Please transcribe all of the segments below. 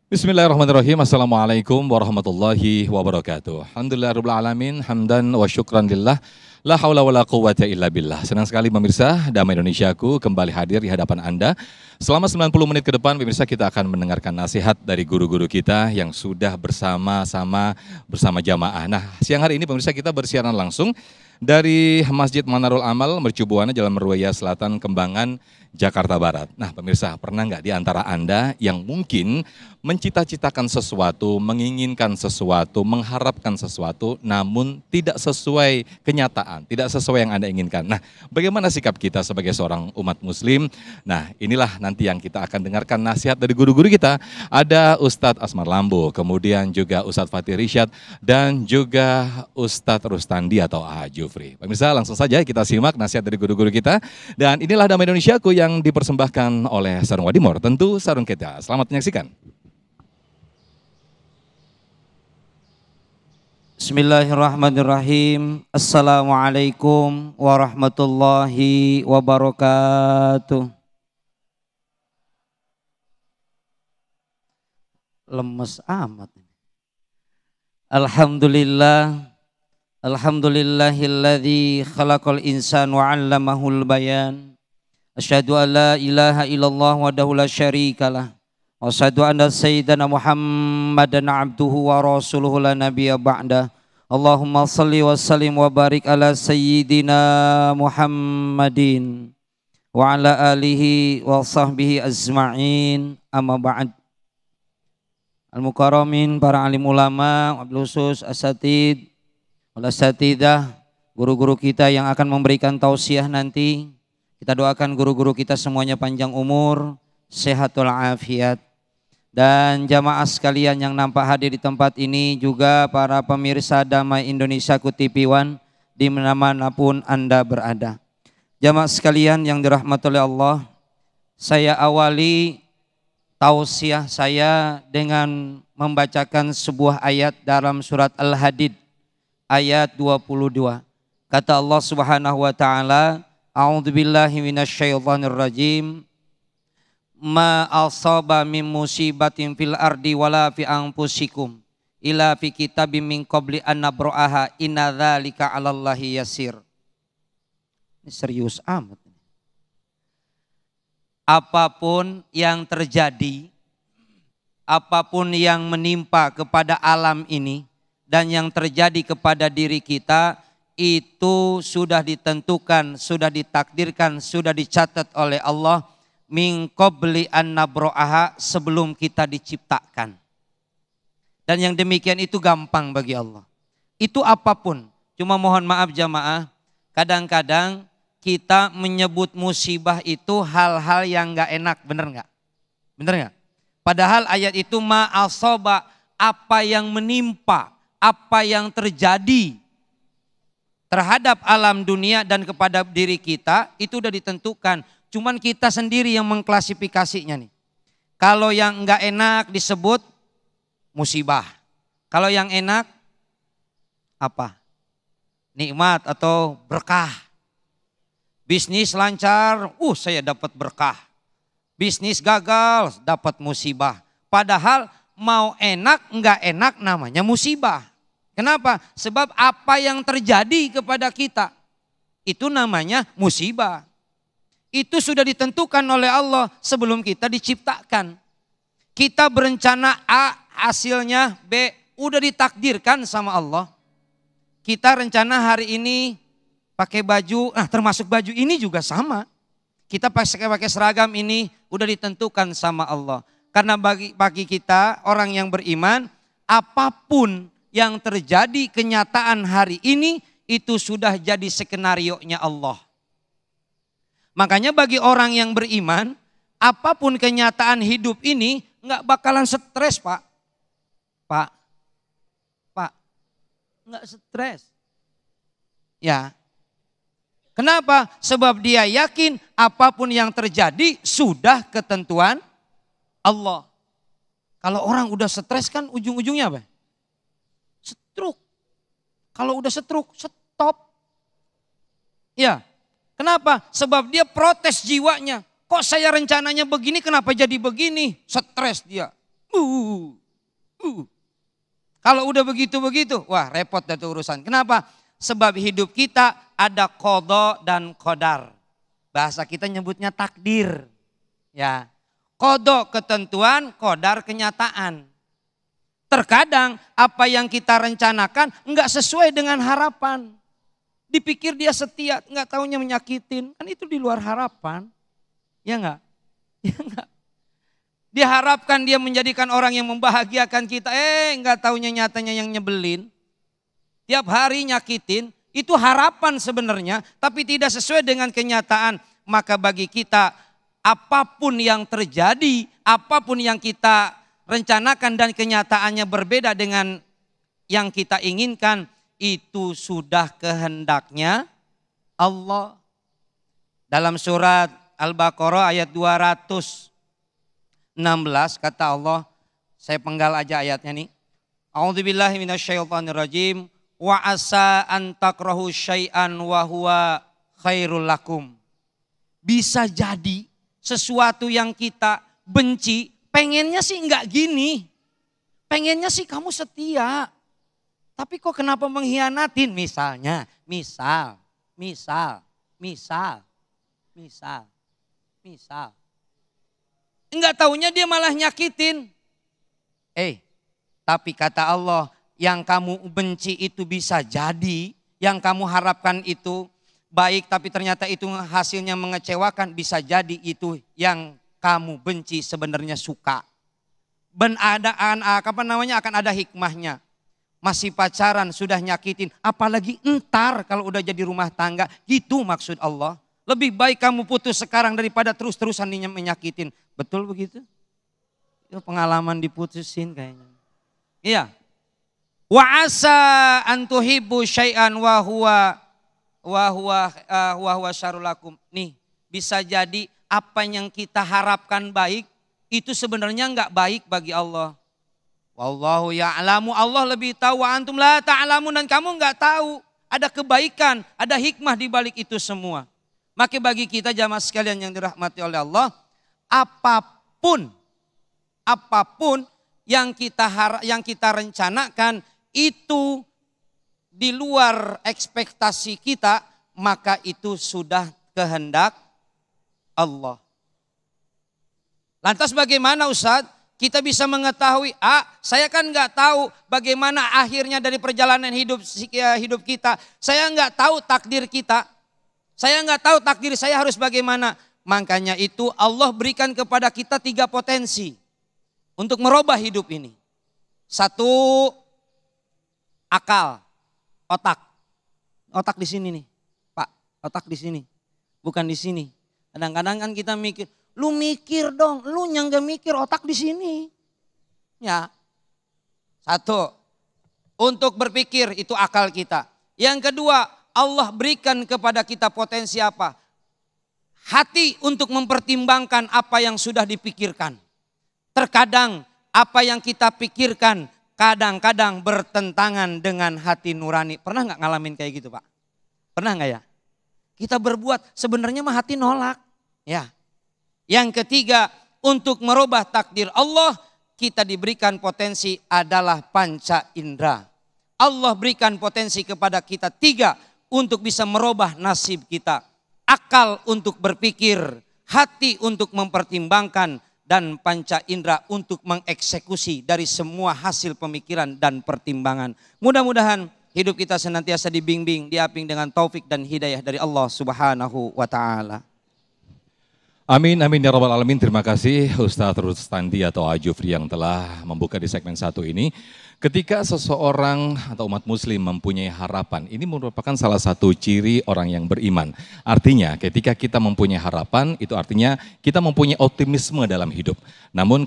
Bismillahirrahmanirrahim. Assalamualaikum warahmatullahi wabarakatuh. Alhamdulillahirabbil alamin, hamdan wa syukran lillah. La haula wala quwwata illa billah. Senang sekali pemirsa, Damai Indonesiaku kembali hadir di hadapan Anda. Selama 90 menit ke depan pemirsa kita akan mendengarkan nasihat dari guru-guru kita yang sudah bersama jamaah. Nah, siang hari ini pemirsa kita bersiaran langsung dari Masjid Manarul Amal, Mercu Buana, Jalan Meruya Selatan, Kembangan, Jakarta Barat. Nah pemirsa, pernah nggak di antara Anda yang mungkin mencita-citakan sesuatu, menginginkan sesuatu, mengharapkan sesuatu, namun tidak sesuai kenyataan, tidak sesuai yang Anda inginkan. Nah, bagaimana sikap kita sebagai seorang umat muslim? Nah, inilah nanti yang kita akan dengarkan nasihat dari guru-guru kita. Ada Ustadz Asmar Lambo, kemudian juga Ustadz Fatih Rishad, dan juga Ustadz Rustandi atau A. Jufri. Pemirsa, langsung saja kita simak nasihat dari guru-guru kita. Dan inilah Damai Indonesiaku yang dipersembahkan oleh Sarung Wadimor, tentu sarung kita. Selamat menyaksikan. Bismillahirrahmanirrahim. Assalamualaikum warahmatullahi wabarakatuh. Lemes amat. Alhamdulillahilladzi khalaqal insana wa 'allamahul bayan. Asyhadu an la ilaha illallah wahdahu la syarikalah. Wa asyhadu anna sayyidana Muhammadan abduhu wa rasuluhu la nabiyya ba'da. Allahumma salli wa sallim wa barik ala sayyidina Muhammadin wa ala alihi wa sahbihi ajma'in. Amma ba'd. Al-mukarramin, para alim ulama, wabil khusus asatid, wal asatidah, guru-guru kita yang akan memberikan tausiah nanti. Kita doakan guru-guru kita semuanya panjang umur, sehatul afiat. Dan jamaah sekalian yang nampak hadir di tempat ini, juga para pemirsa Damai Indonesiaku TV One dimanapun Anda berada. Jamaah sekalian yang dirahmati oleh Allah, saya awali tausiah saya dengan membacakan sebuah ayat dalam surat Al-Hadid ayat 22. Kata Allah Subhanahu wa taala, a'udzubillahi minasyaitonir rajim. Ma asaba min musibatin fil ardi wala fi anfusikum illa fi kitabim min qabli an nabra'aha inna dzalika 'alallahi yasir. Ini serius amat. Apapun yang terjadi, apapun yang menimpa kepada alam ini dan yang terjadi kepada diri kita, itu sudah ditentukan, sudah ditakdirkan, sudah dicatat oleh Allah min qabli an nabra'aha, sebelum kita diciptakan. Dan yang demikian itu gampang bagi Allah. Itu apapun. Cuma mohon maaf jamaah, kadang-kadang kita menyebut musibah itu hal-hal yang enggak enak, benar enggak? Benar enggak? Padahal ayat itu ma asaba, apa yang menimpa, apa yang terjadi terhadap alam dunia dan kepada diri kita itu sudah ditentukan. Cuman kita sendiri yang mengklasifikasinya nih. Kalau yang enggak enak disebut musibah. Kalau yang enak apa? Nikmat atau berkah. Bisnis lancar, saya dapat berkah. Bisnis gagal, dapat musibah. Padahal mau enak enggak enak namanya musibah. Kenapa? Sebab apa yang terjadi kepada kita itu namanya musibah. Itu sudah ditentukan oleh Allah sebelum kita diciptakan. Kita berencana A, hasilnya B, udah ditakdirkan sama Allah. Kita rencana hari ini pakai baju, termasuk baju ini juga sama. Kita pakai seragam ini udah ditentukan sama Allah. Karena bagi kita orang yang beriman, apapun yang terjadi kenyataan hari ini itu sudah jadi skenarionya Allah. Makanya bagi orang yang beriman, apapun kenyataan hidup ini nggak bakalan stres, Pak. Pak, nggak stres. Ya. Kenapa? Sebab dia yakin apapun yang terjadi sudah ketentuan Allah. Kalau orang udah stres kan ujung-ujungnya apa? Stroke. Kalau udah stroke, stop. Ya. Kenapa? Sebab dia protes jiwanya. Kok saya rencananya begini, kenapa jadi begini? Stres dia. Kalau udah begitu-begitu, wah repot dah tuh urusan. Kenapa? Sebab hidup kita ada qada dan qadar. Bahasa kita nyebutnya takdir. Ya, qada ketentuan, qadar kenyataan. Terkadang apa yang kita rencanakan enggak sesuai dengan harapan. Dipikir dia setia, enggak taunya menyakitin. Kan itu di luar harapan. Ya enggak? Ya enggak? Diharapkan dia menjadikan orang yang membahagiakan kita. Enggak taunya nyatanya yang nyebelin. Tiap hari nyakitin. Itu harapan sebenarnya. Tapi tidak sesuai dengan kenyataan. Maka bagi kita apapun yang terjadi. Apapun yang kita rencanakan dan kenyataannya berbeda dengan yang kita inginkan, itu sudah kehendaknya Allah. Dalam surat Al-Baqarah ayat 216 kata Allah, saya penggal aja ayatnya nih. A'udzubillahi minasyaitonirrajim. Wa asa an takrahu syai'an wa huwa khairul lakum. Bisa jadi sesuatu yang kita benci, pengennya sih enggak gini. Pengennya sih kamu setia. Tapi kok kenapa mengkhianatin? Misal. Enggak taunya dia malah nyakitin. Tapi kata Allah, yang kamu benci itu bisa jadi, yang kamu harapkan itu baik tapi ternyata itu hasilnya mengecewakan, bisa jadi itu yang kamu benci sebenarnya suka. Akan ada hikmahnya. Masih pacaran sudah nyakitin, apalagi entar kalau udah jadi rumah tangga. Gitu maksud Allah. Lebih baik kamu putus sekarang daripada terus-terusan menyakitin. Betul begitu? Itu pengalaman diputusin kayaknya. Iya. Wa asa an tuhibbu syai'an wa huwa syarrul lakum. Nih, bisa jadi apa yang kita harapkan baik itu sebenarnya enggak baik bagi Allah. Wallahu ya'lamu, Allah lebih tahu, wa antum la ta'lamun, dan kamu enggak tahu. Ada kebaikan, ada hikmah di balik itu semua. Maka bagi kita jamaah sekalian yang dirahmati oleh Allah, apapun yang kita rencanakan itu di luar ekspektasi kita, maka itu sudah kehendak Allah. Lantas bagaimana Ustadz kita bisa mengetahui, saya kan nggak tahu bagaimana akhirnya dari perjalanan hidup kita. Saya nggak tahu takdir kita. Saya nggak tahu takdir saya harus bagaimana. Makanya itu Allah berikan kepada kita 3 potensi untuk merubah hidup ini. 1, akal, otak. Otak di sini nih, Pak. Otak di sini, bukan di sini. Kadang-kadang kan kita mikir, lu mikir dong, lu yang gak mikir, otak di sini. Ya. 1, untuk berpikir itu akal kita. Yang kedua, Allah berikan kepada kita potensi apa? Hati untuk mempertimbangkan apa yang sudah dipikirkan. Terkadang apa yang kita pikirkan kadang-kadang bertentangan dengan hati nurani. Pernah gak ngalamin kayak gitu Pak? Pernah gak ya? Kita berbuat sebenarnya mah hati nolak. Ya. Yang ketiga, untuk merubah takdir Allah, kita diberikan potensi adalah panca indera. Allah berikan potensi kepada kita 3 untuk bisa merubah nasib kita. Akal untuk berpikir, hati untuk mempertimbangkan, dan panca indera untuk mengeksekusi dari semua hasil pemikiran dan pertimbangan. Mudah-mudahan hidup kita senantiasa dibimbing, diaping dengan taufik dan hidayah dari Allah Subhanahu wa ta'ala. Amin, amin ya rabbal alamin. Terima kasih Ustadz Rustandi atau Ajufri yang telah membuka di segmen 1 ini. Ketika seseorang atau umat muslim mempunyai harapan, ini merupakan salah satu ciri orang yang beriman. Artinya ketika kita mempunyai harapan, itu artinya kita mempunyai optimisme dalam hidup. Namun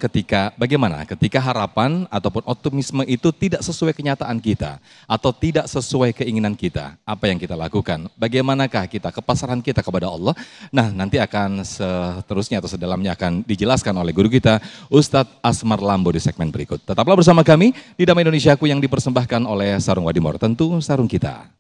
bagaimana ketika harapan ataupun optimisme itu tidak sesuai kenyataan kita, atau tidak sesuai keinginan kita, apa yang kita lakukan? Bagaimanakah kita, kepasaran kita kepada Allah? Nah, nanti akan seterusnya atau sedalamnya akan dijelaskan oleh guru kita, Ustadz Asmar Lambo di segmen berikut. Tetaplah bersama kami di Damai Indonesiaku yang dipersembahkan oleh Sarung Wadimor, tentu sarung kita.